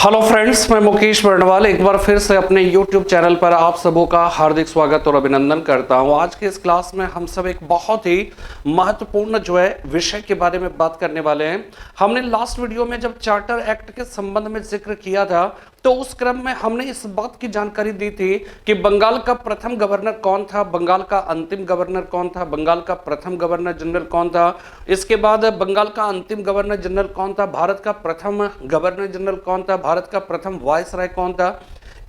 Hello friends, मैं मुकेश वर्णवाल एक बार फिर से अपने YouTube चैनल पर आप सबों का हार्दिक स्वागत और अभिनंदन करता हूं। आज के इस क्लास में हम सब एक बहुत ही महत्वपूर्ण विषय के बारे में बात करने वाले हैं। हमने लास्ट वीडियो में जब चार्टर एक्ट के संबंध में जिक्र किया था तो उस क्रम में हमने इस बात की जानकारी दी थी कि बंगाल का प्रथम गवर्नर कौन था, बंगाल का अंतिम गवर्नर कौन था, बंगाल का प्रथम गवर्नर जनरल कौन था, इसके बाद बंगाल का अंतिम गवर्नर जनरल कौन था, भारत का प्रथम गवर्नर जनरल कौन था, भारत का प्रथम वायसराय कौन था।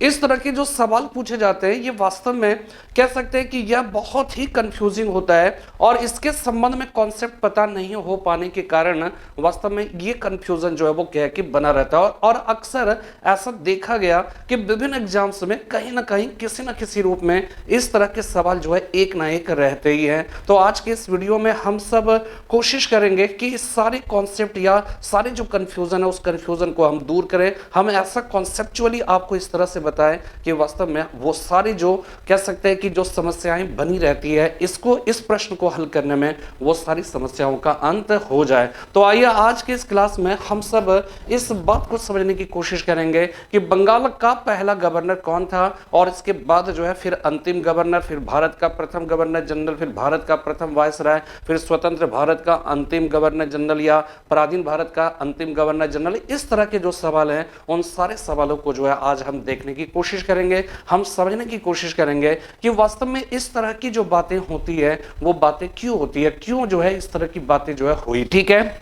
इस तरह के जो सवाल पूछे जाते हैं ये वास्तव में कह सकते हैं कि यह बहुत ही कंफ्यूजिंग होता है और इसके संबंध में कॉन्सेप्ट पता नहीं हो पाने के कारण वास्तव में ये कंफ्यूजन जो है वो क्या कि बना रहता है। और अक्सर ऐसा देखा गया कि विभिन्न एग्जाम्स में कहीं ना कहीं किसी न किसी रूप में इस तरह के सवाल जो है एक ना एक रहते ही हैं। तो आज के इस वीडियो में हम सब कोशिश करेंगे कि इस सारे कॉन्सेप्ट या सारे जो कंफ्यूजन है उस कंफ्यूजन को हम दूर करें। हम ऐसा कॉन्सेप्चुअली आपको इस तरह से बताएं कि वास्तव में वो सारी जो कह सकते हैं कि जो समस्याएं बनी रहती है इस प्रश्न को हल करने में वो सारी समस्याओं का अंत हो जाए। तो आइए आज के इस क्लास में हम सब इस बात को समझने की कोशिश करेंगे कि बंगाल का पहला गवर्नर कौन था और इसके बाद जो है फिर अंतिम गवर्नर, फिर भारत का प्रथम गवर्नर जनरल, फिर भारत का प्रथम वायसराय, फिर स्वतंत्र भारत का अंतिम गवर्नर जनरल या पराधीन भारत का अंतिम गवर्नर जनरल। इस तरह के जो सवाल हैं उन सारे सवालों को जो है आज हम देखने की कोशिश करेंगे, हम समझने की कोशिश करेंगे कि वास्तव में इस तरह की जो बातें होती है वो बातें क्यों होती है, क्यों जो है इस तरह की बातें जो है हुई। ठीक है,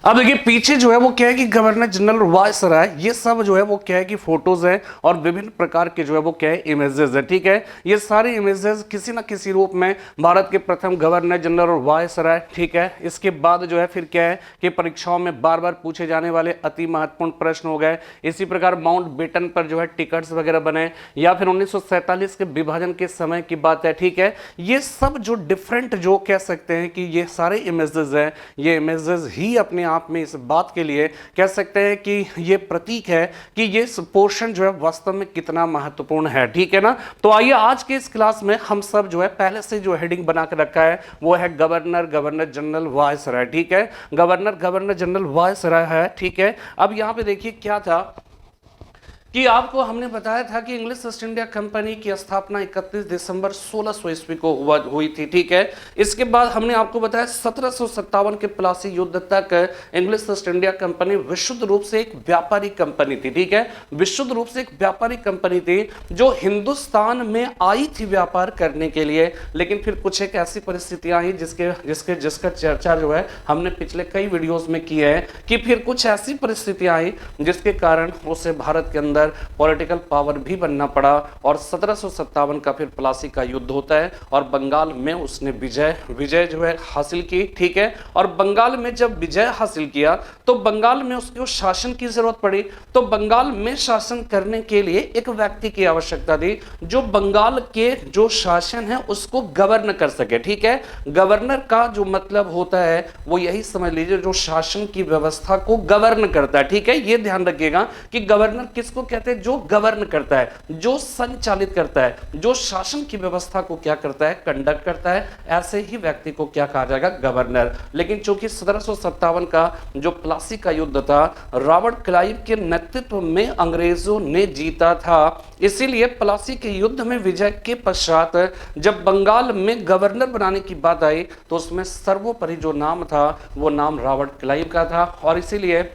अब देखिए पीछे जो है वो क्या है कि गवर्नर जनरल वायसराय, ये सब जो है वो क्या है कि फोटोज हैं और विभिन्न प्रकार के जो है वो क्या है इमेजेस है। ठीक है, ये सारे इमेजेस किसी ना किसी रूप में भारत के प्रथम गवर्नर जनरल वायसराय। ठीक है, इसके बाद जो है फिर क्या है कि परीक्षाओं में बार बार पूछे जाने वाले अति महत्वपूर्ण प्रश्न हो गए। इसी प्रकार माउंट बेटन पर जो है टिकट्स वगैरह बने या फिर 1947 के विभाजन के समय की बात है। ठीक है, ये सब जो डिफरेंट जो कह सकते हैं कि ये सारे इमेजेस हैं, ये इमेजेस ही अपने आप में इस बात के लिए कह सकते हैं कि ये प्रतीक है कि ये पोर्शन जो है वास्तव में कितना महत्वपूर्ण है। ठीक है ना, तो आइए आज के इस क्लास में हम सब जो है पहले से जो हेडिंग बना के रखा है वो है गवर्नर जनरल वायसराय। ठीक है, गवर्नर जनरल वायसराय है। ठीक है, अब यहां पे देखिए क्या था कि आपको हमने बताया था कि इंग्लिश ईस्ट इंडिया कंपनी की स्थापना 31 दिसंबर 1600 ईस्वी को हुई थी। ठीक है, इसके बाद हमने आपको बताया 1757 के प्लासी युद्ध तक इंग्लिश ईस्ट इंडिया कंपनी विशुद्ध रूप से एक व्यापारी कंपनी थी। ठीक है, विशुद्ध रूप से एक व्यापारी कंपनी थी जो हिंदुस्तान में आई थी व्यापार करने के लिए, लेकिन फिर कुछ एक ऐसी परिस्थितियां आई जिसका चर्चा जो है हमने पिछले कई वीडियोज में की है कि फिर कुछ ऐसी परिस्थितियां आई जिसके कारण उसे भारत के अंदर पॉलिटिकल पावर भी बनना पड़ा और 1757 का फिर प्लासी का युद्ध होता है और बंगाल में उसने विजय जो है हासिल की। ठीक है, और बंगाल में जब विजय हासिल किया तो बंगाल में उसको शासन की जरूरत पड़ी। तो बंगाल में शासन करने के लिए एक व्यक्ति की आवश्यकता थी जो बंगाल के जो शासन है उसको गवर्न कर सके। ठीक है, गवर्नर का जो मतलब होता है वो यही समझ लीजिए जो शासन की व्यवस्था को गवर्न करता है। ठीक है, ये ध्यान रखिएगा कि गवर्नर किसको कहते हैं, जो गवर्न करता है, जो संचालित करता है, जो शासन की व्यवस्था को क्या करता है, कंडक्ट करता है, ऐसे ही व्यक्ति को क्या कहा जाएगा, गवर्नर। लेकिन चूंकि 1757 का जो प्लासी का युद्ध था रॉबर्ट क्लाइव के नेतृत्व में अंग्रेजों ने जीता था, इसीलिए प्लासी के युद्ध में विजय के पश्चात जब बंगाल में गवर्नर बनाने की बात आई तो उसमें सर्वोपरि जो नाम था वो नाम रॉबर्ट क्लाइव का था और इसीलिए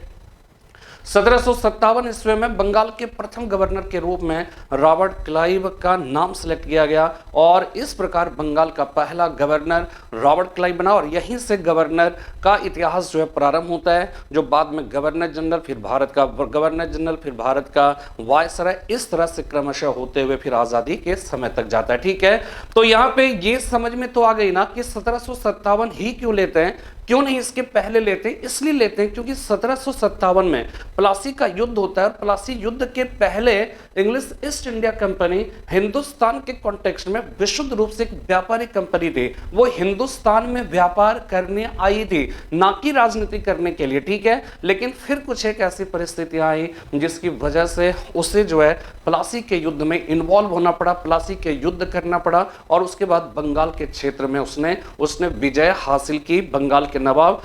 1757 ईस्वी में बंगाल के प्रथम गवर्नर के रूप में रॉबर्ट क्लाइव का नाम सिलेक्ट किया गया और इस प्रकार बंगाल का पहला गवर्नर रॉबर्ट क्लाइव बना और यहीं से गवर्नर का इतिहास जो है प्रारंभ होता है, जो बाद में गवर्नर जनरल, फिर भारत का गवर्नर जनरल, फिर भारत का वायसराय, इस तरह से क्रमशः होते हुए फिर आजादी के समय तक जाता है। ठीक है, तो यहाँ पे ये समझ में तो आ गई ना कि 1757 ही क्यों लेते हैं, क्यों नहीं इसके पहले लेते हैं? इसलिए लेते हैं क्योंकि 1757 में प्लासी का युद्ध होता है और प्लासी युद्ध के पहले English east India company Hindustan के कॉन्टेक्स्ट में विशुद्ध रूप से एक व्यापारी कंपनी थी। वो हिंदुस्तान में व्यापार करने आई थी, ना कि राजनीति करने के लिए। ठीक है, लेकिन फिर कुछ एक ऐसी परिस्थितियां आई जिसकी वजह से उसे जो है प्लासी के युद्ध में इन्वॉल्व होना पड़ा, प्लासी के युद्ध करना पड़ा और उसके बाद बंगाल के क्षेत्र में उसने विजय हासिल की, बंगाल के नवाब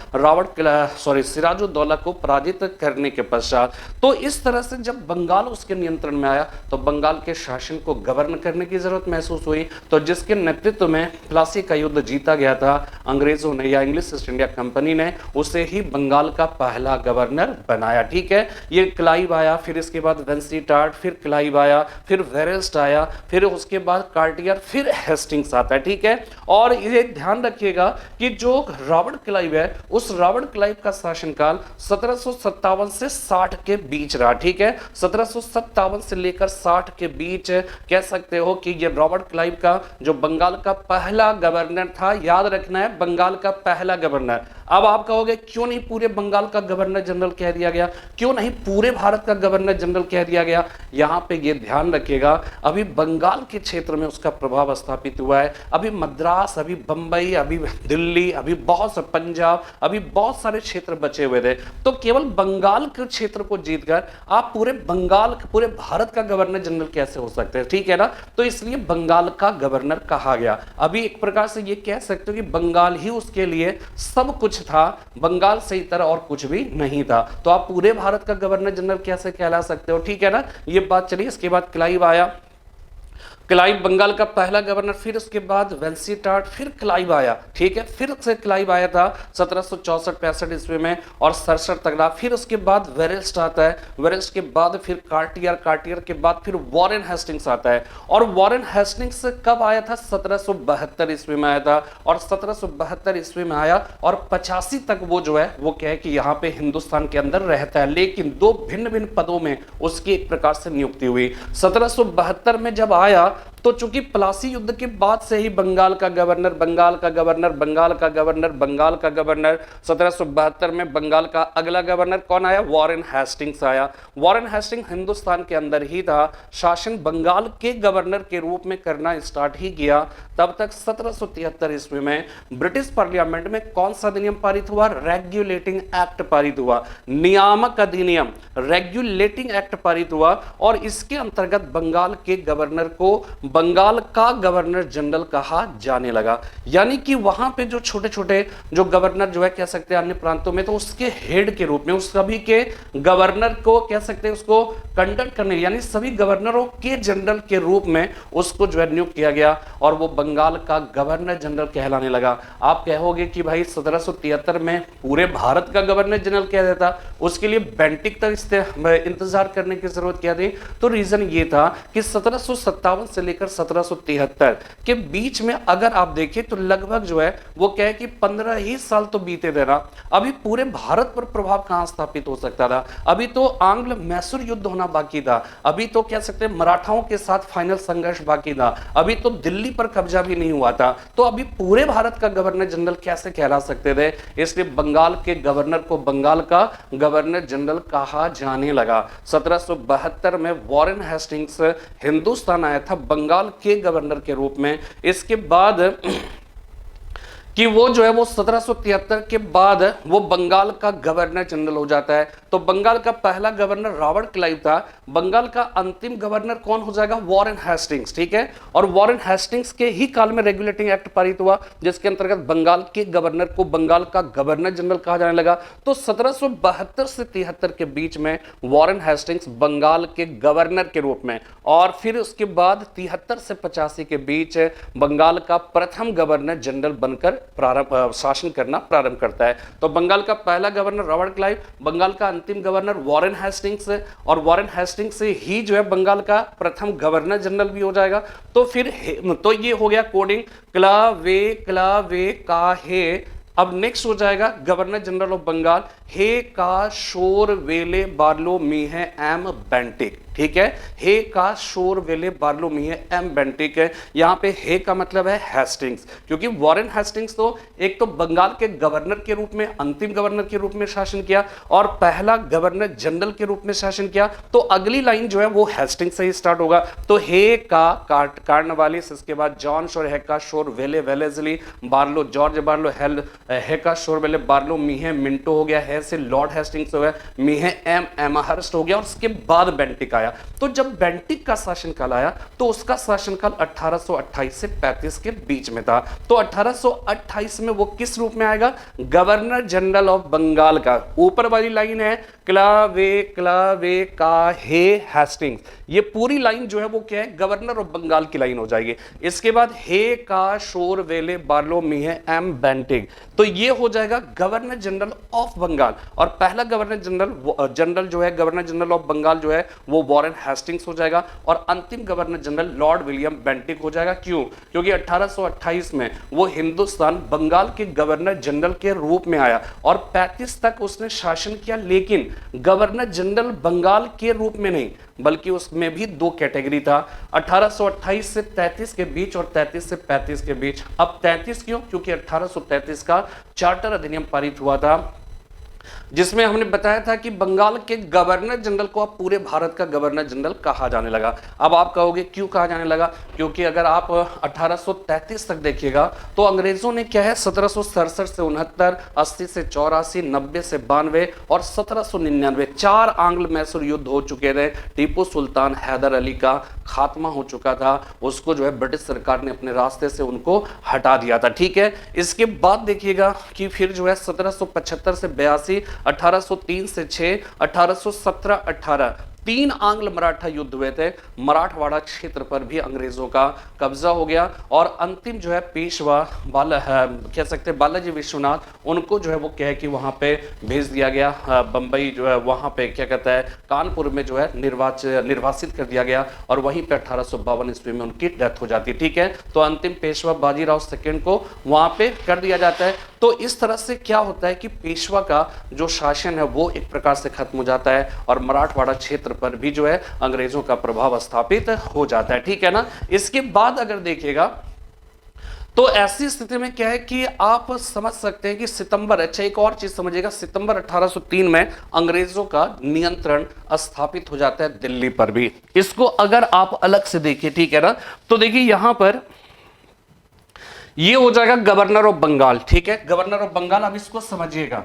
सिराजुद्दौला को पराजित करने के पश्चात। तो इस तरह से जब बंगाल उसके नियंत्रण में आया तो बंगाल के शासन को गवर्न करने की जरूरत महसूस हुई। तो जिसके नेतृत्व में प्लासी का युद्ध जीता गया था अंग्रेजों ने या इंग्लिश ईस्ट इंडिया कंपनी ने, उसे ही बंगाल का पहला गवर्नर बनाया। ठीक है, ये क्लाइव आया, फिर इसके बाद वेंसीटार्ट, फिर क्लाइव आया, फिर वेरेस्ट आया, फिर उसके बाद कार्टियर, फिर हेस्टिंग्स आता है। ठीक है, और ये ध्यान रखिएगा कि जो रॉबर्ट क्लाइव है उस रॉबर्ट क्लाइव का शासनकाल 1757 से 60 के बीच रहा। ठीक है, 1757 से लेकर 60 के बीच कह सकते हो कि ये रॉबर्ट क्लाइव का जो बंगाल का पहला गवर्नर था। याद रखना है, बंगाल का पहला गवर्नर। अब आप कहोगे क्यों नहीं पूरे बंगाल का गवर्नर जनरल कह दिया गया, क्यों नहीं पूरे भारत का गवर्नर जनरल कह दिया गया? यहां पे ये ध्यान रखिएगा, अभी बंगाल के क्षेत्र में उसका प्रभाव स्थापित हुआ है। अभी मद्रास, अभी बंबई, अभी दिल्ली, अभी बहुत से पंजाब, अभी बहुत सारे क्षेत्र बचे हुए थे। तो केवल बंगाल के क्षेत्र को जीतकर आप पूरे बंगाल, पूरे भारत का गवर्नर जनरल कैसे हो सकते हैं? ठीक है ना, तो इसलिए बंगाल का गवर्नर कहा गया। अभी एक प्रकार से ये कह सकते हो कि बंगाल ही उसके लिए सब कुछ था, बंगाल से इतर और कुछ भी नहीं था। तो आप पूरे भारत का गवर्नर जनरल कैसे कहला सकते हो? ठीक है ना, ये बात चली। इसके बाद क्लाइव आया, क्लाइव बंगाल का पहला गवर्नर, फिर उसके बाद वेंसीटार्ट, फिर क्लाइव आया। ठीक है, फिर से क्लाइव आया था 1764-65 ईस्वी में और 67 तक रहा। फिर उसके बाद वेरेस्ट आता है, वेरेस्ट के बाद फिर कार्टियर, कार्टियर के बाद फिर वॉरेन हेस्टिंग्स आता है। और वॉरेन हेस्टिंग्स कब आया था? 1772 ईस्वी में आया था। और 1772 ईस्वी में आया और 85 तक वो जो है वो कहे कि यहाँ पे हिंदुस्तान के अंदर रहता है, लेकिन दो भिन्न भिन्न पदों में उसकी एक प्रकार से नियुक्ति हुई। 1772 में जब आया तो चूंकि प्लासी युद्ध के बाद से ही बंगाल का गवर्नर, बंगाल का गवर्नर, बंगाल का गवर्नर, बंगाल का गवर्नर, 1772 में बंगाल का अगला गवर्नर कौन आया? वॉरेन हेस्टिंग्स आया। वॉरेन हेस्टिंग्स हिंदुस्तान के अंदर ही था, शासन बंगाल के गवर्नर के रूप में करना स्टार्ट ही किया। तब तक 1773 ईस्वी में ब्रिटिश पार्लियामेंट में कौन सा अधिनियम पारित हुआ? रेगुलेटिंग एक्ट पारित हुआ, नियामक अधिनियम, रेगुलेटिंग एक्ट पारित हुआ। और इसके अंतर्गत बंगाल के गवर्नर को बंगाल का गवर्नर जनरल कहा जाने लगा। यानी कि वहां पे जो छोटे छोटे जो गवर्नर जो है कह सकते हैं अन्य प्रांतों में, तो उसके हेड के रूप में उस सभी के गवर्नर को कह सकते हैं उसको कंडक्ट करने, यानी सभी गवर्नरों के जनरल के रूप में उसको जो है नियुक्त किया गया और वो बंगाल का गवर्नर जनरल कहलाने लगा। आप कहोगे कि भाई 1773 में पूरे भारत का गवर्नर जनरल कह देता, उसके लिए बेंटिक तक इंतजार करने की जरूरत क्या थी? तो रीजन ये था कि 1757 से लेकर 1773 के बीच में अगर आप देखें तो लगभग जो है वो कहे कि 15 ही साल तो बीते थे ना। अभी पूरे भारत पर प्रभाव कहां स्थापित हो सकता था? अभी तो आंग्ल मैसूर युद्ध होना बाकी था, अभी तो कह सकते हैं मराठाओं के साथ फाइनल संघर्ष बाकी था, अभी तो दिल्ली पर कब्जा भी नहीं हुआ था। तो अभी पूरे भारत का गवर्नर जनरल कैसे कहला सकते थे? इसलिए बंगाल के गवर्नर को बंगाल का गवर्नर जनरल कहा जाने लगा। 1772 में वॉरेन हेस्टिंग्स हिंदुस्तान आया था बंगाल के गवर्नर के रूप में। इसके बाद कि वो जो है वो 1773 के बाद वो बंगाल का गवर्नर जनरल हो जाता है। तो बंगाल का पहला गवर्नर रॉबर्ट क्लाइव था, बंगाल का अंतिम गवर्नर कौन हो जाएगा? Warren Hastings. ठीक है, और वॉरेन हेस्टिंग्स के ही काल में रेगुलेटिंग एक्ट पारित हुआ जिसके अंतर्गत बंगाल के गवर्नर को बंगाल का गवर्नर जनरल कहा जाने लगा। तो 1772 से 73 के बीच में वॉरेन हेस्टिंग्स बंगाल के गवर्नर के रूप में, और फिर उसके बाद 73 से 85 के बीच बंगाल का प्रथम गवर्नर जनरल बनकर शासन करना प्रारंभ करता है। तो बंगाल का पहला गवर्नर रॉबर्ट क्लाइव, बंगाल का अंतिम गवर्नर वॉरेन हेस्टिंग्स, और वॉरेन हेस्टिंग्स से ही जो है बंगाल का प्रथम गवर्नर जनरल भी हो जाएगा। तो फिर तो ये हो गया कोडिंग क्लावे का हे। अब नेक्स्ट हो जाएगा गवर्नर जनरल ऑफ बंगाल, हे का शोर वेले बार्लो मी है एम बेंटिक। ठीक है, हे का शोर वेले बार्लो मी है एम बेंटिक है। यहां पे हे का मतलब है हेस्टिंग्स, क्योंकि वॉरेन हेस्टिंग्स तो एक तो बंगाल के गवर्नर के रूप में, अंतिम गवर्नर के रूप में शासन किया और पहला गवर्नर जनरल के रूप में शासन किया। तो अगली लाइन जो है वो हेस्टिंग्स से ही स्टार्ट होगा। तो हे का कार्नवालिस, इसके बाद जॉन शोर, हे का शोर वेले वेलेजली, बार्लो जॉर्ज बार्लो, हे का शोर वेले बार्लो मी है मिंटो हो गया, है से लॉर्ड हेस्टिंग्स हो गया, मी है एम एमहर्स्ट हो गया, और उसके बाद बेंटिक आया। आया। तो जब बेंटिक का शासनकाल आया तो उसका शासनकाल 1828 से 35 के बीच में था। तो 1828 में वो किस रूप में आएगा? गवर्नर जनरल ऑफ बंगाल का। ऊपर वाली लाइन है क्लावे का हे हेस्टिंग्स, ये पूरी लाइन जो है वो क्या है? गवर्नर ऑफ बंगाल की लाइन हो जाएगी। इसके बाद हे का शोर वेले बार्लोमीह एम बेंटिक, तो ये हो जाएगा गवर्नर जनरल ऑफ बंगाल। और पहला गवर्नर जनरल जो है, गवर्नर जनरल ऑफ बंगाल जो है वो वॉरेन हेस्टिंग्स हो जाएगा। और अंतिम governor general Lord William Bentinck हो जाएगा। क्यों? क्योंकि 1828 में वो हिंदुस्तान बंगाल के गवर्नर जनरल के रूप में आया और 35 तक उसने शासन किया, लेकिन गवर्नर जनरल बंगाल के रूप में नहीं, बल्कि उसमें भी दो कैटेगरी था, 1828 से 33 के बीच और 33 से 35 के बीच। अब 33 क्यों? क्योंकि 1833 का चार्टर अधिनियम पारित हुआ था, जिसमें हमने बताया था कि बंगाल के गवर्नर जनरल को अब पूरे भारत का गवर्नर जनरल कहा जाने लगा। अब आप कहोगे क्यों कहा जाने लगा? क्योंकि अगर आप 1833 तक देखिएगा तो अंग्रेजों ने क्या है 1767 से 69, 80 से 84, 90 से 92 और 1799 4 आंग्ल मैसूर युद्ध हो चुके थे। टीपू सुल्तान हैदर अली का खात्मा हो चुका था, उसको जो है ब्रिटिश सरकार ने अपने रास्ते से उनको हटा दिया था। ठीक है, इसके बाद देखिएगा कि फिर जो है 1775 से 82, 1803 से 6, 1817, 18 3 आंग्ल मराठा युद्ध हुए थे। मराठवाड़ा क्षेत्र पर भी अंग्रेजों का कब्जा हो गया और अंतिम जो है पेशवा कह सकते हैं बालाजी विश्वनाथ, उनको जो है वो क्या है कि वहां पे भेज दिया गया। बंबई जो है वहां पे क्या कहता है कानपुर में जो है निर्वासित कर दिया गया और वहीं पे 1852 ईस्वी में उनकी डेथ हो जाती है। ठीक है, तो अंतिम पेशवा बाजीराव सेकेंड को वहां पे कर दिया जाता है। तो इस तरह से क्या होता है कि पेशवा का जो शासन है वो एक प्रकार से खत्म हो जाता है और मराठवाड़ा क्षेत्र पर भी जो है अंग्रेजों का प्रभाव स्थापित हो जाता है। ठीक है ना। इसके बाद अगर देखिएगा तो ऐसी स्थिति में क्या है कि आप समझ सकते हैं कि सितंबर, अच्छा एक और चीज समझिएगा, सितंबर 1803 में अंग्रेजों का नियंत्रण स्थापित हो जाता है दिल्ली पर भी। इसको अगर आप अलग से देखिए, ठीक है ना, तो देखिए यहां पर ये हो जाएगा गवर्नर ऑफ बंगाल। ठीक है, गवर्नर ऑफ बंगाल, अब इसको समझिएगा,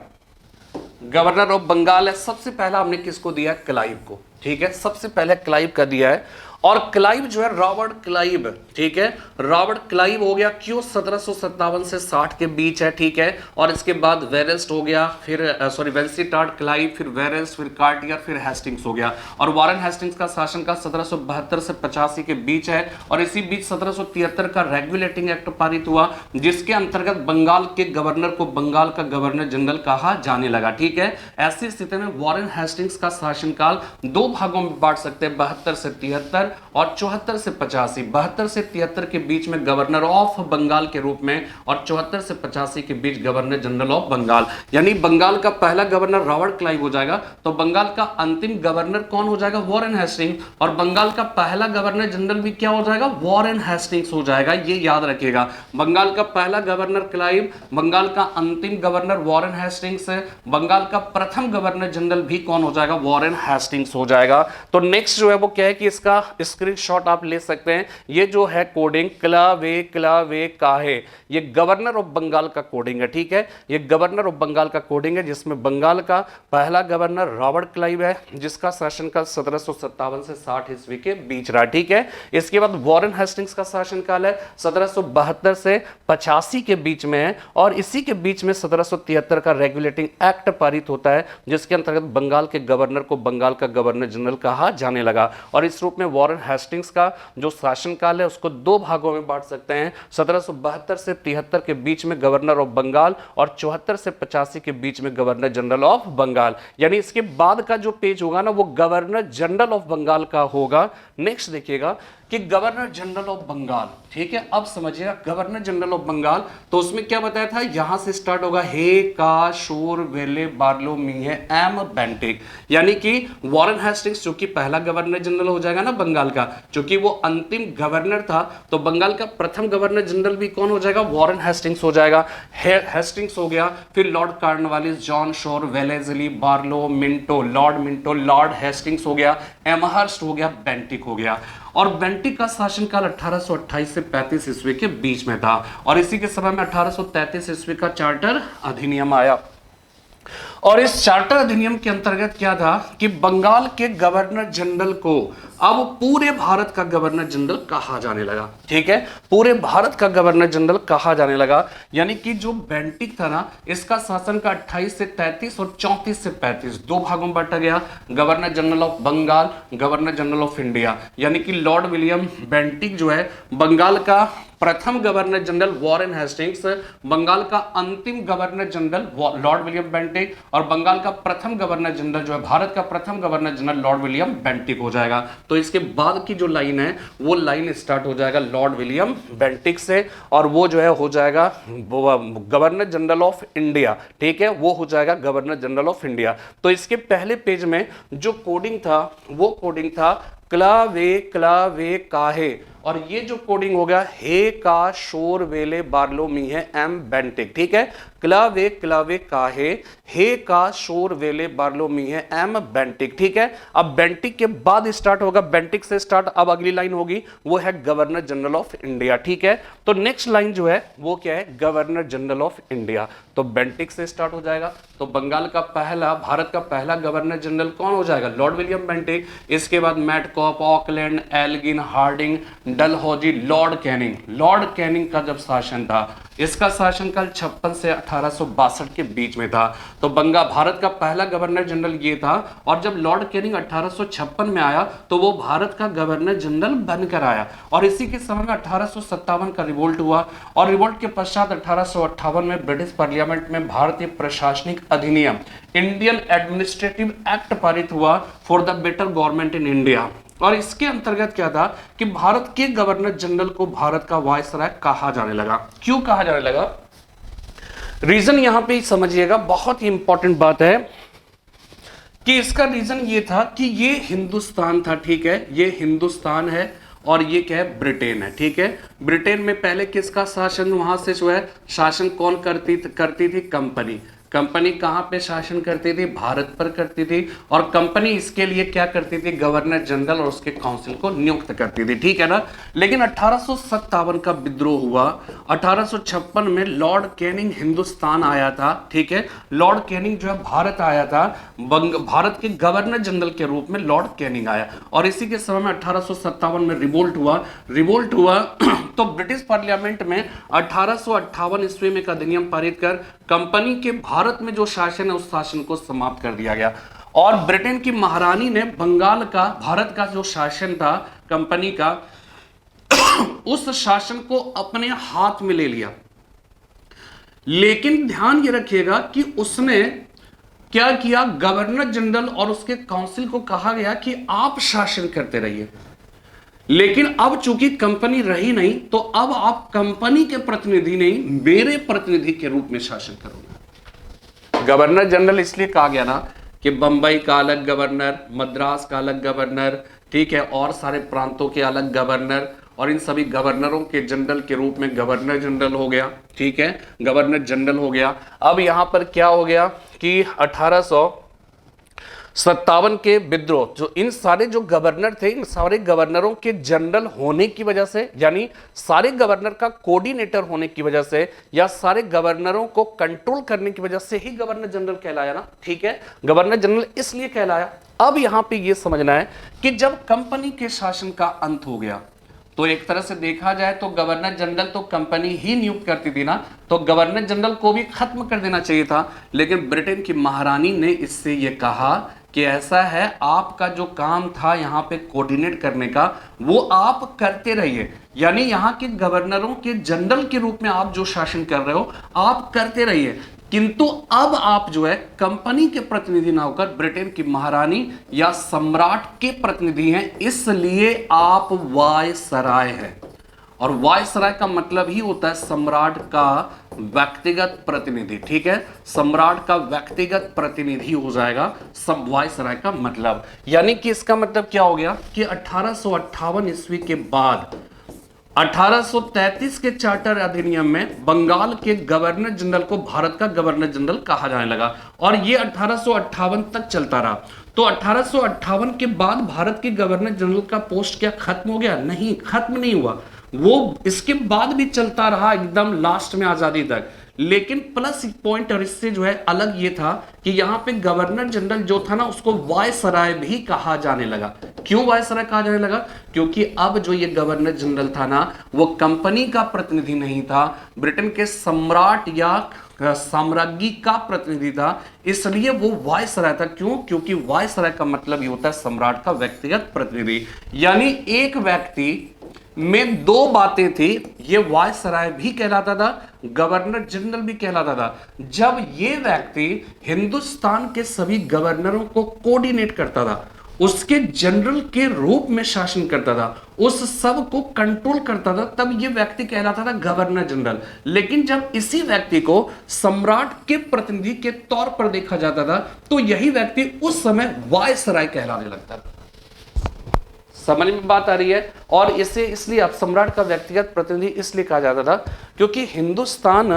गवर्नर ऑफ बंगाल है। सबसे पहला हमने किसको दिया? क्लाइव को। ठीक है, सबसे पहले क्लाइव का दिया है और क्लाइव जो है रॉबर्ट क्लाइव, ठीक है, रॉबर्ट क्लाइव हो गया। क्यों? 1757 से 60 के बीच है। ठीक है, और इसके बाद वेरेस्ट हो गया, फिर वेंसीटार्ड, क्लाइव, फिर वेरेस्ट, फिर कार्टियर, फिर हेस्टिंग्स हो गया। और वॉरेन हेस्टिंग्स का शासन का 1772 से 85 के बीच है। और इसी बीच 1773 का रेगुलेटिंग एक्ट पारित हुआ, जिसके अंतर्गत बंगाल के गवर्नर को बंगाल का गवर्नर जनरल कहा जाने लगा। ठीक है, ऐसी स्थिति में वॉरेन हेस्टिंग्स का शासनकाल दो भागों में बांट सकते हैं, 72 से 73 और 74 से 85। 72 से 73 के बीच में गवर्नर ऑफ बंगाल के रूप में और 74 से 85 के बीच गवर्नर जनरल ऑफ बंगाल, यानी बंगाल का पहला गवर्नर रॉबर्ट क्लाइव हो जाएगा, तो बंगाल का अंतिम गवर्नर कौन हो जाएगा? Warren Hastings. और बंगाल का पहला गवर्नर जनरल भी क्या हो जाएगा? वॉरेन हेस्टिंग्स हो जाएगा। ये याद रखिएगा, बंगाल का पहला गवर्नर क्लाइव, बंगाल का अंतिम गवर्नर वॉरेन हेस्टिंग्स है, बंगाल का प्रथम गवर्नर जनरल भी कौन हो जाएगा? वॉरेन हेस्टिंग्स हो जाएगा। तो नेक्स्ट जो है वो क्या है कि इसका स्क्रीनशॉट आप ले सकते हैं। ये जो है कोडिंग क्लावे काहे, ये गवर्नर ऑफ बंगाल का कोडिंग है। ठीक है, ये गवर्नर ऑफ बंगाल का कोडिंग है, जिसमें बंगाल का पहला गवर्नर रॉबर्ट क्लाइव है, जिसका शासनकाल 1757 से 60 ईस्वी के बीच रहा। ठीक है, इसके बाद वॉरेन हेस्टिंग्स का शासनकाल है 1772 से 85 के बीच में है और इसी के बीच में 1773 का रेगुलेटिंग एक्ट पारित होता है, जिसके अंतर्गत बंगाल के गवर्नर को बंगाल का गवर्नर जनरल कहा जाने लगा। और इस रूप में वॉरेन हेस्टिंग्स का जो शासनकाल है उसको दो भागों में बांट सकते हैं, 1772 से 73 के बीच में गवर्नर ऑफ बंगाल और 74 से 85 के बीच में गवर्नर जनरल ऑफ बंगाल। यानी इसके बाद का जो पेज होगा ना वो गवर्नर जनरल ऑफ बंगाल का होगा। नेक्स्ट देखिएगा कि गवर्नर जनरल ऑफ बंगाल, ठीक है, अब समझिएगा गवर्नर जनरल ऑफ बंगाल, तो उसमें क्या बताया था, यहां से स्टार्ट होगा हे का शोर वेले बार्लोमीह एम बेंटिक, यानी कि वॉरेन हेस्टिंग्स जो कि पहला गवर्नर जनरल हो जाएगा ना बंगाल का, क्योंकि वो अंतिम गवर्नर था, तो बंगाल का प्रथम गवर्नर जनरल भी कौन हो जाएगा? वॉरेन हेस्टिंग्स हो जाएगा। हेस्टिंग्स हो गया, फिर Lord Cornwallis, John Shore, Wellesley, Barlow, Minto, Lord Hastings हो गया, एमहर्स्ट हो गया, बेंटिक हो गया। और बेंटिक का शासनकाल 1828 से 35 ईस्वी के बीच में था और इसी के समय में 1833 ईस्वी का चार्टर अधिनियम आया। और इस चार्टर अधिनियम के अंतर्गत क्या था कि बंगाल के गवर्नर जनरल को अब पूरे भारत का गवर्नर जनरल कहा जाने लगा। ठीक है, पूरे भारत का गवर्नर जनरल कहा जाने लगा। यानी कि जो बेंटिक था ना, इसका शासन का 28 से 33 और 34 से 35 दो भागों में बांटा गया। Governor general of Bengal, governor general of India. यानी कि लॉर्ड विलियम बेंटिक जो है बंगाल का प्रथम governor general Warren Hastings, Bengal का अंतिम governor general Lord William Bentinck, और बंगाल का प्रथम गवर्नर जनरल जो है, भारत का प्रथम governor general Lord William Bentinck हो जाएगा। तो इसके बाद की जो लाइन है वो लाइन स्टार्ट हो जाएगा लॉर्ड विलियम बेंटिक से, और वो जो है हो जाएगा गवर्नर जनरल ऑफ इंडिया। ठीक है, वो हो जाएगा गवर्नर जनरल ऑफ इंडिया। तो इसके पहले पेज में जो कोडिंग था वो कोडिंग था क्लावे काहे, और ये जो कोडिंग हो गया हे का शोर वेले बार्लोमी है एम बेंटिक। ठीक है, क्लावे काहे हे का शोर वेले बार्लोमी है एम बेंटिक। ठीक है, अब बेंटिक के बाद स्टार्ट होगा, बेंटिक से स्टार्ट अब अगली लाइन होगी वो है गवर्नर जनरल ऑफ इंडिया। ठीक है, तो नेक्स्ट लाइन जो है वो क्या है, गवर्नर जनरल ऑफ इंडिया। तो बेंटिक से स्टार्ट हो जाएगा। तो बंगाल का पहला, भारत का पहला गवर्नर जनरल कौन हो जाएगा, लॉर्ड विलियम बेंटिक। इसके बाद Metcalfe, Auckland, Elgin, Hardinge, Dalhousie, Lord Canning. Lord Canning का जब शासन था, इसका शासनकाल 56 से 1862 के बीच में था। तो भारत का पहला गवर्नर जनरल ये था, और जब लॉर्ड कैनिंग 1856 में आया तो वो भारत का गवर्नर जनरल बनकर आया। और इसी के समय में 1857 का रिवोल्ट हुआ, और रिवोल्ट के पश्चात 1858 में ब्रिटिश पार्लियामेंट में भारतीय प्रशासनिक अधिनियम, इंडियन एडमिनिस्ट्रेटिव एक्ट पारित हुआ for the better government in India. और इसके अंतर्गत क्या था कि भारत के गवर्नर जनरल को भारत का वायसराय कहा जाने लगा। क्यों कहा जाने लगा, रीजन यहां पे समझिएगा, बहुत ही इंपॉर्टेंट बात है कि इसका रीजन ये था कि ये हिंदुस्तान था। ठीक है, ये हिंदुस्तान है और ये क्या है, ब्रिटेन है। ठीक है, ब्रिटेन में पहले किसका शासन वहां से जो है शासन कौन करती थी, कंपनी। कंपनी कहां पे शासन करती थी, भारत पर करती थी, और कंपनी इसके लिए क्या करती थी, गवर्नर जनरल और उसके काउंसिल को नियुक्त करती थी। ठीक है ना, लेकिन 1857 का विद्रोह हुआ। 1856 में लॉर्ड कैनिंग हिंदुस्तान आया था। ठीक है, लॉर्ड कैनिंग जो है भारत आया था, भारत के गवर्नर जनरल के रूप में लॉर्ड कैनिंग आया, और इसी के समय में 1857 में रिवोल्ट हुआ तो ब्रिटिश पार्लियामेंट में 1858 ईस्वी में एक अधिनियम पारित कर कंपनी के भारत में जो शासन है उस शासन को समाप्त कर दिया गया। और ब्रिटेन की महारानी ने बंगाल का, भारत का जो शासन था कंपनी का, उस शासन को अपने हाथ में ले लिया। लेकिन ध्यान ये रखिएगा कि उसने क्या किया, गवर्नर जनरल और उसके काउंसिल को कहा गया कि आप शासन करते रहिए, लेकिन अब चूंकि कंपनी रही नहीं तो अब आप कंपनी के प्रतिनिधि नहीं, मेरे प्रतिनिधि के रूप में शासन करोगे। गवर्नर जनरल इसलिए कहा गया ना कि बंबई का अलग गवर्नर, मद्रास का अलग गवर्नर, ठीक है, और सारे प्रांतों के अलग गवर्नर, और इन सभी गवर्नरों के जनरल के रूप में गवर्नर जनरल हो गया। ठीक है, गवर्नर जनरल हो गया। अब यहां पर क्या हो गया कि 1857 के विद्रोह, जो इन सारे जो गवर्नर थे, इन सारे गवर्नरों के जनरल होने की वजह से, यानी सारे गवर्नर का कोऑर्डिनेटर होने की वजह से, या सारे गवर्नरों को कंट्रोल करने की वजह से ही गवर्नर जनरल कहलाया ना। ठीक है, गवर्नर जनरल इसलिए कहलाया। अब यहां पे ये समझना है कि जब कंपनी के शासन का अंत हो गया तो एक तरह से देखा जाए तो गवर्नर जनरल तो कंपनी ही नियुक्त करती थी ना, तो गवर्नर जनरल को भी खत्म कर देना चाहिए था। लेकिन ब्रिटेन की महारानी ने इससे यह कहा कि ऐसा है, आपका जो काम था यहाँ पे कोऑर्डिनेट करने का वो आप करते रहिए, यानी यहाँ के गवर्नरों के जनरल के रूप में आप जो शासन कर रहे हो आप करते रहिए, किंतु अब आप जो है कंपनी के प्रतिनिधि ना होकर ब्रिटेन की महारानी या सम्राट के प्रतिनिधि हैं, इसलिए आप वायसराय हैं। और वायसराय का मतलब ही होता है सम्राट का व्यक्तिगत प्रतिनिधि। ठीक है, सम्राट का व्यक्तिगत प्रतिनिधि हो जाएगा सब वायसराय का मतलब। यानी कि इसका मतलब क्या हो गया कि 1858 ईस्वी के बाद 1833 के चार्टर अधिनियम में बंगाल के गवर्नर जनरल को भारत का गवर्नर जनरल कहा जाने लगा, और यह 1858 तक चलता रहा। तो 1858 के बाद भारत के गवर्नर जनरल का पोस्ट क्या खत्म हो गया? नहीं, खत्म नहीं हुआ, वो इसके बाद भी चलता रहा एकदम लास्ट में आजादी तक। लेकिन प्लस पॉइंट और इससे जो है अलग ये था कि यहां पे गवर्नर जनरल जो था ना उसको वायसराय भी कहा जाने लगा। क्यों वायसराय कहा जाने लगा? क्योंकि अब जो ये गवर्नर जनरल था ना वो कंपनी का प्रतिनिधि नहीं था, ब्रिटेन के सम्राट या साम्राज्ञी का प्रतिनिधि था, इसलिए वो वायसराय था। क्यों? क्योंकि वायसराय का मतलब ये होता है सम्राट का व्यक्तिगत प्रतिनिधि, यानी एक व्यक्ति में दो बातें थी, ये वायसराय भी कहलाता था, गवर्नर जनरल भी कहलाता था। जब ये व्यक्ति हिंदुस्तान के सभी गवर्नरों को कोऑर्डिनेट करता था, उसके जनरल के रूप में शासन करता था, उस सब को कंट्रोल करता था, तब ये व्यक्ति कहलाता था गवर्नर जनरल। लेकिन जब इसी व्यक्ति को सम्राट के प्रतिनिधि के तौर पर देखा जाता था तो यही व्यक्ति उस समय वायसराय कहलाने लगता था। समझ में बात आ रही है? और इसे इसलिए अब सम्राट का व्यक्तिगत प्रतिनिधि इसलिए कहा जाता था क्योंकि हिंदुस्तान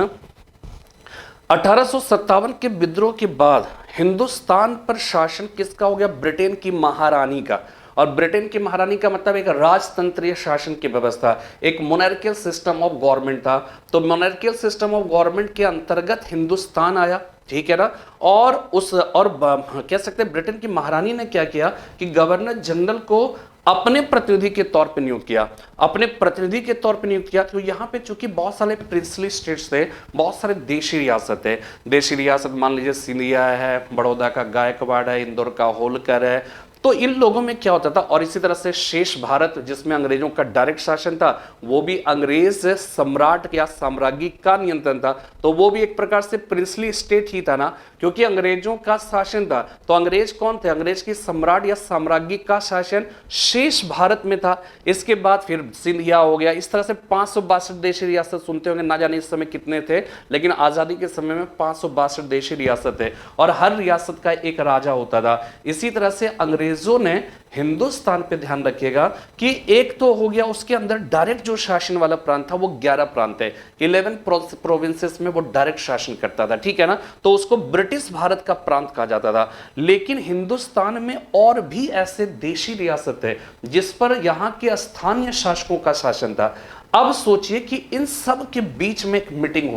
1857 के विद्रोह के बाद हिंदुस्तान पर शासन किसका हो गया? ब्रिटेन की महारानी का। और ब्रिटेन की महारानी का मतलब एक राजतंत्रीय शासन की व्यवस्था, एक मोनार्कियल सिस्टम ऑफ गवर्नमेंट था। तो मोनार्कियल सिस्टम ऑफ गवर्नमेंट के अंतर्गत हिंदुस्तान आया, ठीक है ना। और कह सकते हैं ब्रिटेन की महारानी ने क्या किया कि गवर्नर जनरल को अपने प्रतिनिधि के तौर पे नियुक्त किया, अपने प्रतिनिधि के तौर पे नियुक्त किया। तो यहाँ पे चूंकि बहुत सारे प्रिंसली स्टेट्स थे, बहुत सारे देशी रियासत है, देशी रियासत मान लीजिए सिंधिया है, बड़ौदा का गायकवाड़ है, इंदौर का होलकर है, तो इन लोगों में क्या होता था। और इसी तरह से शेष भारत जिसमें अंग्रेजों का डायरेक्ट शासन था, वो भी अंग्रेज सम्राट या साम्राज्ञी का नियंत्रण था, तो वो भी एक प्रकार से प्रिंसली स्टेट ही था ना, क्योंकि अंग्रेजों का शासन था। तो अंग्रेज कौन थे? अंग्रेज की सम्राट या साम्राज्ञी का शासन शेष भारत में था। इसके बाद फिर सिंधिया हो गया, इस तरह से 562 देशी रियासत सुनते होंगे, ना जाने इस समय कितने थे, लेकिन आजादी के समय में 562 देशी रियासत थे और हर रियासत का एक राजा होता था। इसी तरह से अंग्रेजों ने हिंदुस्तान पे ध्यान रखिएगा कि एक तो हो गया उसके अंदर डायरेक्ट जो शासन वाला प्रांत था वो 11 प्रांत है, 11 प्रोविंसेस में वो डायरेक्ट शासन करता था, ठीक है ना। तो उसको ब्रिटिश भारत का प्रांत कहा जाता था। लेकिन हिंदुस्तान में और भी ऐसे देशी रियासत है जिस पर यहां के स्थानीय शासकों का शासन था। अब सोचिए कि इन सब के बीच में एक मीटिंग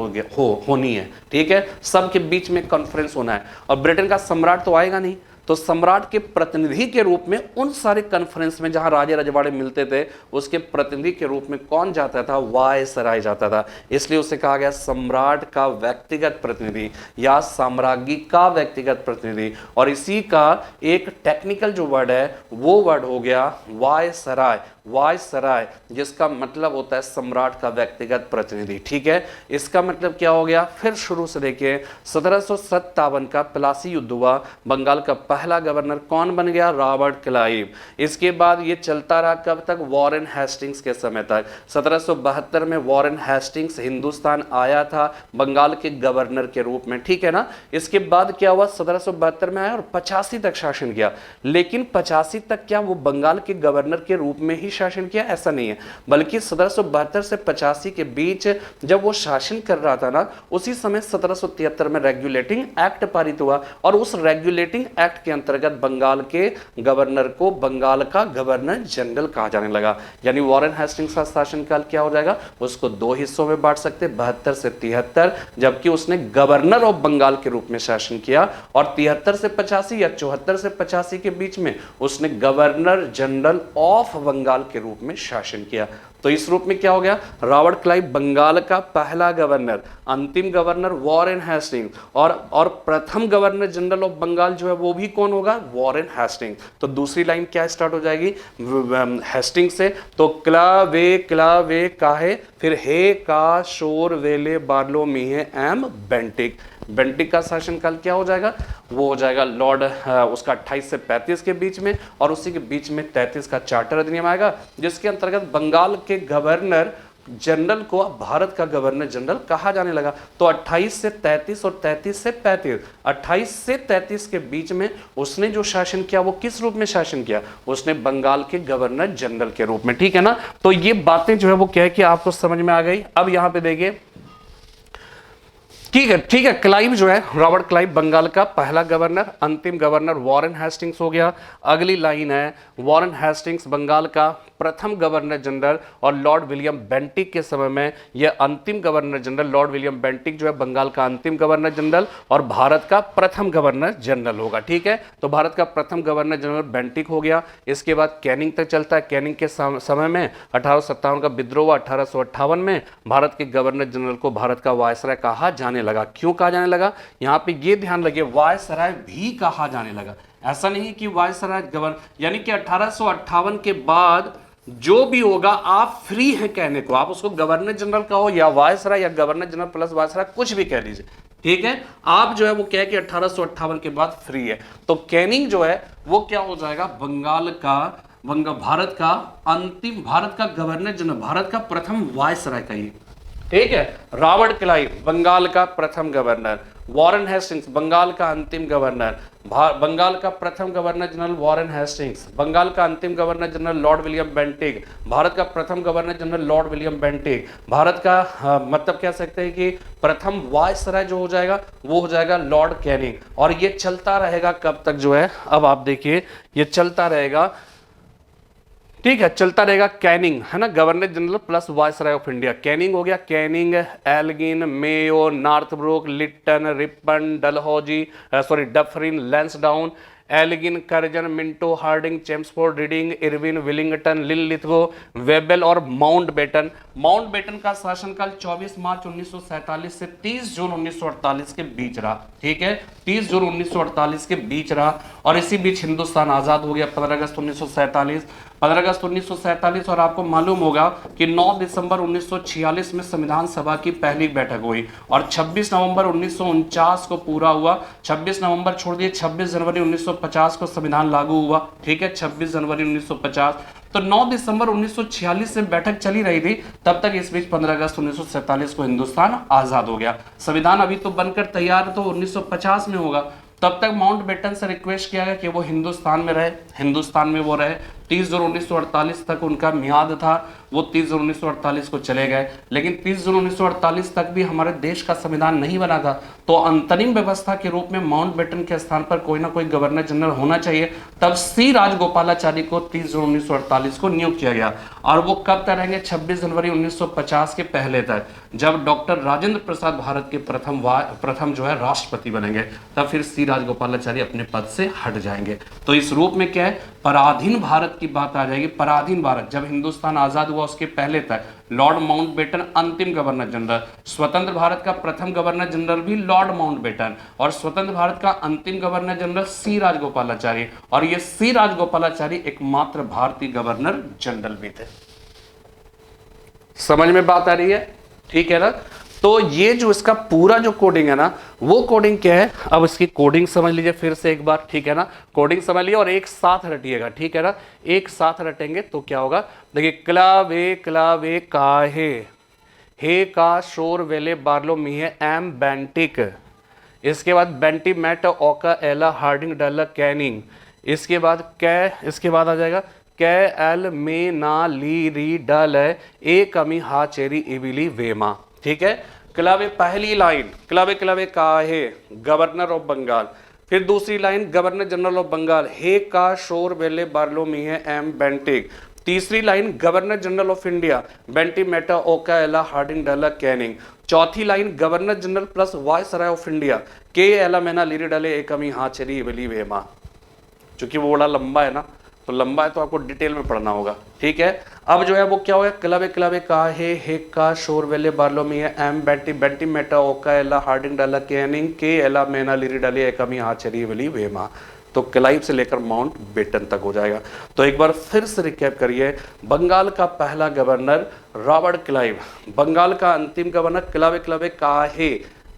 होनी है, ठीक है, सब के बीच में कॉन्फ्रेंस होना है। और ब्रिटेन का सम्राट तो आएगा नहीं, तो सम्राट के प्रतिनिधि के रूप में उन सारे कॉन्फ्रेंस में जहां राजे रजवाड़े मिलते थे, उसके प्रतिनिधि के रूप में कौन जाता था? वायसराय जाता था। इसलिए उसे कहा गया सम्राट का व्यक्तिगत प्रतिनिधि या साम्राज्ञी का व्यक्तिगत प्रतिनिधि। और इसी का एक टेक्निकल जो वर्ड है वो वर्ड हो गया वायसराय। वायसराय जिसका मतलब होता है सम्राट का व्यक्तिगत प्रतिनिधि, ठीक है। इसका मतलब क्या हो गया? फिर शुरू से देखिए, 1757 का प्लासी युद्ध हुआ, बंगाल का पहला गवर्नर कौन बन गया? Robert Clive. इसके बाद ये चलता रहा कब तक? वॉरेन हेस्टिंग्स के समय तक। 1772 में वॉरेन हेस्टिंग्स हिंदुस्तान आया था बंगाल के गवर्नर के रूप में, ठीक है ना। इसके बाद क्या हुआ? 1772 में आया और 85 तक शासन किया। लेकिन 85 तक क्या वो बंगाल के गवर्नर के रूप में ही शासन किया? ऐसा नहीं है, बल्कि 1772 से 85 के बीच जब वो शासन कर रहा था ना, उसी समय 1773 में रेगुलेटिंग एक्ट पारित हुआ और उस रेगुलेटिंग एक्ट के अंतर्गत बंगाल के गवर्नर को बंगाल का गवर्नर जनरल कहा जाने लगा। यानी वॉरेन हेस्टिंग्स का शासनकाल क्या हो जाएगा? उसको दो हिस्सों में बांट सकते, 72 से 73, जबकि उसने गवर्नर ऑफ बंगाल के रूप में शासन किया। और 73 से 85 या 74 से 85 के बीच में उसने गवर्नर जनरल ऑफ बंगाल के रूप में शासन किया। तो इस रूप में क्या हो गया? रॉबर्ट क्लाइव बंगाल का पहला गवर्नर, अंतिम गवर्नर वॉरेन हेस्टिंग, और प्रथम गवर्नर जनरल ऑफ बंगाल जो है वो भी कौन होगा? Warren Hasting. तो दूसरी लाइन क्या स्टार्ट हो जाएगी हेस्टिंग से? तो क्लावे काहे, फिर हे का शोर वेले बार्लो मीहे एम बेंटिक। बेंटिक का शासनकाल क्या हो जाएगा? वो हो जाएगा लॉर्ड उसका 28 से 35 के बीच में, और उसी के बीच में 33 का चार्टर अधिनियम आएगा, जिसके अंतर्गत बंगाल के गवर्नर जनरल को अब भारत का गवर्नर जनरल कहा जाने लगा। तो 28 से 33 और 33 से 35, 28 से 33 के बीच में उसने जो शासन किया वो किस रूप में शासन किया? उसने बंगाल के गवर्नर जनरल के रूप में, ठीक है ना। तो ये बातें जो है वो क्या है कि आपको समझ में आ गई। अब यहां पे देखिए, ठीक है, क्लाइव जो है, रॉबर्ट क्लाइव बंगाल का पहला गवर्नर, अंतिम गवर्नर वॉरेन हेस्टिंग्स हो गया। अगली लाइन है, वॉरेन हेस्टिंग्स बंगाल का प्रथम गवर्नर जनरल और लॉर्ड विलियम बेंटिक के समय में यह अंतिम governor general, Lord William Bentinck जो है बंगाल का अंतिम गवर्नर जनरल और भारत का प्रथम गवर्नर जनरल होगा। ठीक है, तो भारत का प्रथम गवर्नर जनरल बेंटिक हो गया। इसके बाद कैनिंग तक चलता है। कैनिंग के समय में 1857 का विद्रोह, 1858 में भारत के गवर्नर जनरल को भारत का वायसराय कहा जाने लगा। क्यों कहा जाने लगा, यहां पे ये ध्यान रखिए, वायसराय भी कहा जाने लगा। ऐसा नहीं कि वायसराय गवर्नर, यानी कि 1858 के बाद जो भी होगा आप फ्री हैं कहने को, आप उसको गवर्नर जनरल कहो या वायसराय या गवर्नर जनरल प्लस वायसराय कुछ भी कह लीजिए। ठीक है, आप जो है वो कह कि 1858 के बाद फ्री है। तो कैनिंग जो है वो क्या हो जाएगा, भारत का अंतिम, भारत का गवर्नर जनरल, भारत का प्रथम वायसराय कहिए। ठीक है, रॉबर्ट क्लाइव बंगाल का प्रथम गवर्नर, वॉरेन हेस्टिंग्स बंगाल का अंतिम गवर्नर, बंगाल का प्रथम governor general Warren Hastings, Bengal का अंतिम governor general Lord William Bentinck, Bharat का प्रथम governor general Lord William Bentinck, Bharat का मतलब कह सकते हैं कि प्रथम वायसराय जो हो जाएगा वो हो जाएगा लॉर्ड कैनिंग। और ये चलता रहेगा कब तक जो है, अब आप देखिए ये चलता रहेगा। ठीक है, चलता रहेगा कैनिंग, है ना, governor general plus viceroy of India. Canning हो गया, Canning, Elgin, Mayo, Northbrook, Lytton, Ripon, Dufferin, Lansdowne, Elgin, Curzon, Minto, Hardinge, Chelmsford, Reading, Irwin, Willingdon, Linlithgow, Wavell और माउंटबेटन। माउंटबेटन का शासनकाल 24 मार्च 1947 से 30 जून 1948 के बीच रहा। ठीक है, 30 जून 1948 के बीच रहा। और इसी बीच हिंदुस्तान आजाद हो गया 15 अगस्त 1947। 15 अगस्त 1947 और आपको मालूम होगा कि 9 दिसंबर 1946 में संविधान सभा की पहली बैठक हुई और 26 नवंबर 1949 को पूरा हुआ। 26 नवंबर छोड़ दिए, 26 जनवरी 1950 को संविधान लागू हुआ। ठीक है, 26 जनवरी 1950। तो 9 दिसंबर 1946 से बैठक चली रही थी, तब तक इस बीच 15 अगस्त 1947 को हिंदुस्तान आजाद हो गया। संविधान अभी तो बनकर तैयार तो 1950 में होगा, तब तक माउंटबेटन से रिक्वेस्ट किया गया कि वो हिंदुस्तान में रहे, हिंदुस्तान में वो रहे। 30 जून 1948 तक उनका मियाद था, वो 30 जून 1948 को चले गए। लेकिन 30 जून 1948 तक भी हमारे देश का संविधान नहीं बना था, तो अंतरिम व्यवस्था के रूप में माउंटबेटन के स्थान पर कोई ना कोई गवर्नर जनरल होना चाहिए। तब सी राजगोपालाचारी को 30 जून 1948 को नियुक्त किया गया और वो कब तक रहेंगे, 26 जनवरी 1950 के पहले तक, जब डॉक्टर राजेंद्र प्रसाद भारत के प्रथम जो है राष्ट्रपति बनेंगे, तब फिर सी राजगोपालाचारी अपने पद से हट जाएंगे। तो इस रूप में क्या है, पराधीन भारत की बात आ जाएगी। पराधीन भारत, जब हिंदुस्तान आजाद हुआ उसके पहले तक लॉर्ड माउंटबेटन अंतिम गवर्नर जनरल, स्वतंत्र भारत का प्रथम गवर्नर जनरल भी लॉर्ड माउंटबेटन और स्वतंत्र भारत का अंतिम गवर्नर जनरल सी राजगोपालाचारी, और ये सी राजगोपालाचारी एकमात्र भारतीय गवर्नर जनरल भी थे। समझ में बात आ रही है, ठीक है ना। तो ये जो इसका पूरा जो कोडिंग है ना, वो कोडिंग क्या है, अब इसकी कोडिंग समझ लीजिए फिर से एक बार, ठीक है ना। कोडिंग समझ लीजिए और एक साथ रटिएगा, ठीक है ना, एक साथ रटेंगे तो क्या होगा। देखिए, क्लावे क्लावे काहे, हे का शोर वेले बार्लो मीहे एम बेंटिक, इसके बाद बेंटी मैट ओका एला हार्डिंग डल कैनिंग, इसके बाद कै, इसके बाद आ जाएगा कै एल में ना ली री डल ए कमी हा चेरी इविली वेमा। ठीक है, क्लावे पहली लाइन, क्लावे क्लावे काहे, गवर्नर ऑफ बंगाल। फिर दूसरी line, governor general of Bengal, हे का शोर वेले बार्लो मीहे एम बेंटिक। तीसरी line, governor general of India, बेंटी मेटा ओका एला हार्डिंग डला कैनिंग। चौथी line, governor general plus viceroy of India, के एला मेना लीरी डले एकमी हाचेरी इवली वेमा। चूंकि वो बड़ा लंबा है ना, तो लंबा है तो आपको डिटेल में पढ़ना होगा, ठीक है। अब जो है वो क्या होगा, क्लबे क्लबे का हे का शोर वेले बार्लो में एम बेंटी बेंटी मेटा ओका एला हार्डिंग डाला कैनिंग के एला मेना लिरी डाली एकमी हाचरी वेली वेमा। तो क्लाइव से लेकर माउंट बेटन तक हो जाएगा। तो एक बार फिर से रिकैप करिए, बंगाल का पहला गवर्नर रॉबर्ट क्लाइव, बंगाल का अंतिम गवर्नर क्लबे क्लबे काहे,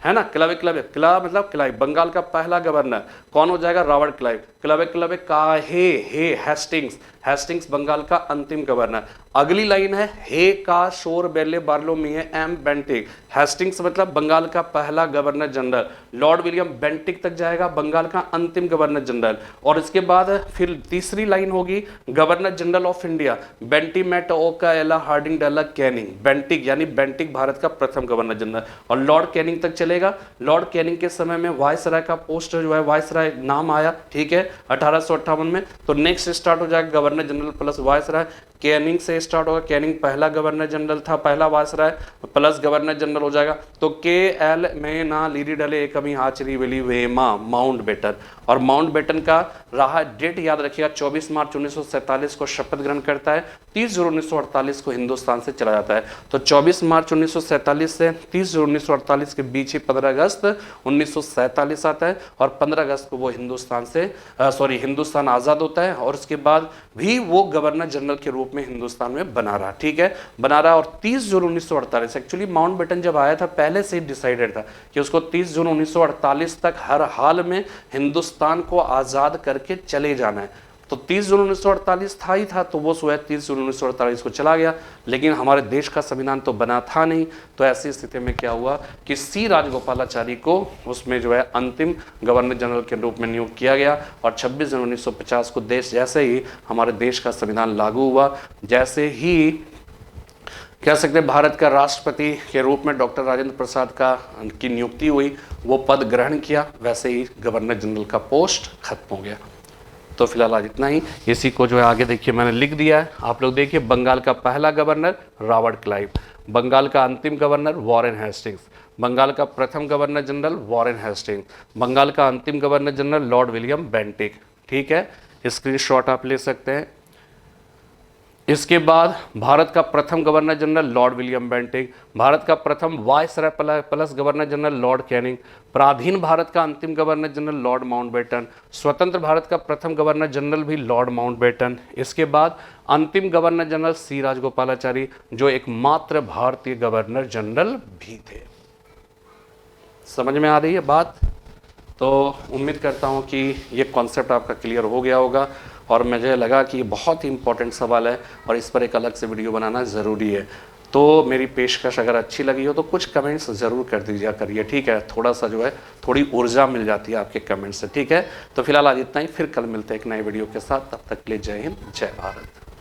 है ना, क्लबे क्लबे, क्ला मतलब क्लाइव, बंगाल का पहला गवर्नर कौन हो जाएगा, रॉबर्ट क्लाइव। क्लबे क्लबे काहे, हे हेस्टिंग्स, हेस्टिंग्स बंगाल का अंतिम गवर्नर। अगली लाइन है, हे का शोर बेले बार्लो मिये एम बेंटिक, हेस्टिंग्स मतलब बंगाल का पहला governor general, Lord William Bentinck तक जाएगा, बंगाल का अंतिम गवर्नर जनरल। और इसके बाद फिर तीसरी लाइन होगी, गवर्नर जनरल ऑफ इंडिया, बेंटी मेट ओका एला हार्डिंग डला कैनिंग, बेंटिक यानी बेंटिक भारत का प्रथम गवर्नर जनरल, और लॉर्ड कैनिंग तक चलेगा। लॉर्ड कैनिंग के समय में वायसराय का पोस्ट जो है, वायसराय नाम आया, ठीक है, 1858 में। तो नेक्स्ट स्टार्ट हो जाएगा governor governor general plus viceroy. Canning से स्टार्ट होगा, कैनिंग पहला गवर्नर जनरल था, पहला वायसराय प्लस गवर्नर जनरल हो जाएगा। तो के एल में ना लीरी डले कभी हाचरी वेली वेमा माउंटबेटन, और माउंटबेटन का रहा डेट याद रखिएगा 24 मार्च 1947 को शपथ ग्रहण करता है, 30 जून 1948 को हिंदुस्तान से चला जाता है। तो 24 मार्च 1947 से 30 जून 1948 के बीच ही 15 अगस्त 1947 आता है, और 15 अगस्त को वो हिंदुस्तान आज़ाद होता है, और उसके बाद भी वो गवर्नर जनरल के रूप में हिंदुस्तान में बना रहा, ठीक है, बना रहा। और 30 जून 1948 एक्चुअली माउंटबेटन जब आया था पहले से ही डिसाइडेड था कि उसको 30 जून 1948 तक हर हाल में हिंदुस्तान को आज़ाद करके चले जाना है। तो 30 जून 1948 था ही था, तो वो जो है 30 जून 1948 को चला गया, लेकिन हमारे देश का संविधान तो बना था नहीं। तो ऐसी स्थिति में क्या हुआ कि सी राजगोपालाचारी को उसमें जो है अंतिम गवर्नर जनरल के रूप में नियुक्त किया गया, और 26 जनवरी 1950 को देश जैसे ही हमारे देश का संविधान लागू हुआ, जैसे ही कह सकते हैं भारत का राष्ट्रपति के रूप में डॉक्टर राजेंद्र प्रसाद की नियुक्ति हुई, वो पद ग्रहण किया, वैसे ही गवर्नर जनरल का पोस्ट खत्म हो गया। तो फिलहाल आज इतना ही, इसी को जो है आगे देखिए मैंने लिख दिया है, आप लोग देखिए। बंगाल का पहला गवर्नर रॉबर्ट क्लाइव, बंगाल का अंतिम गवर्नर वॉरेन हेस्टिंग्स, बंगाल का प्रथम governor general Warren Hastings, Bengal का अंतिम governor general Lord William Bentinck, ठीक है, स्क्रीनशॉट आप ले सकते हैं। इसके बाद भारत का प्रथम governor general Lord William Bentinck, Bharat का प्रथम viceroy plus governor general Lord Canning, पराधीन भारत का अंतिम गवर्नर जनरल लॉर्ड माउंटबेटन, स्वतंत्र भारत का प्रथम गवर्नर जनरल भी लॉर्ड माउंटबेटन। इसके बाद अंतिम गवर्नर जनरल सी राजगोपालाचारी, जो एकमात्र भारतीय गवर्नर जनरल भी थे। समझ में आ रही है बात? तो उम्मीद करता हूँ कि ये कॉन्सेप्ट आपका क्लियर हो गया होगा, और मुझे लगा कि ये बहुत ही इंपॉर्टेंट सवाल है और इस पर एक अलग से वीडियो बनाना ज़रूरी है। तो मेरी पेशकश अगर अच्छी लगी हो तो कुछ कमेंट्स ज़रूर कर दीजिए करिए, ठीक है, थोड़ा सा जो है थोड़ी ऊर्जा मिल जाती है आपके कमेंट्स से, ठीक है। तो फिलहाल आज इतना ही, फिर कल मिलते हैं एक नए वीडियो के साथ, तब तक के लिए जय हिंद, जय भारत।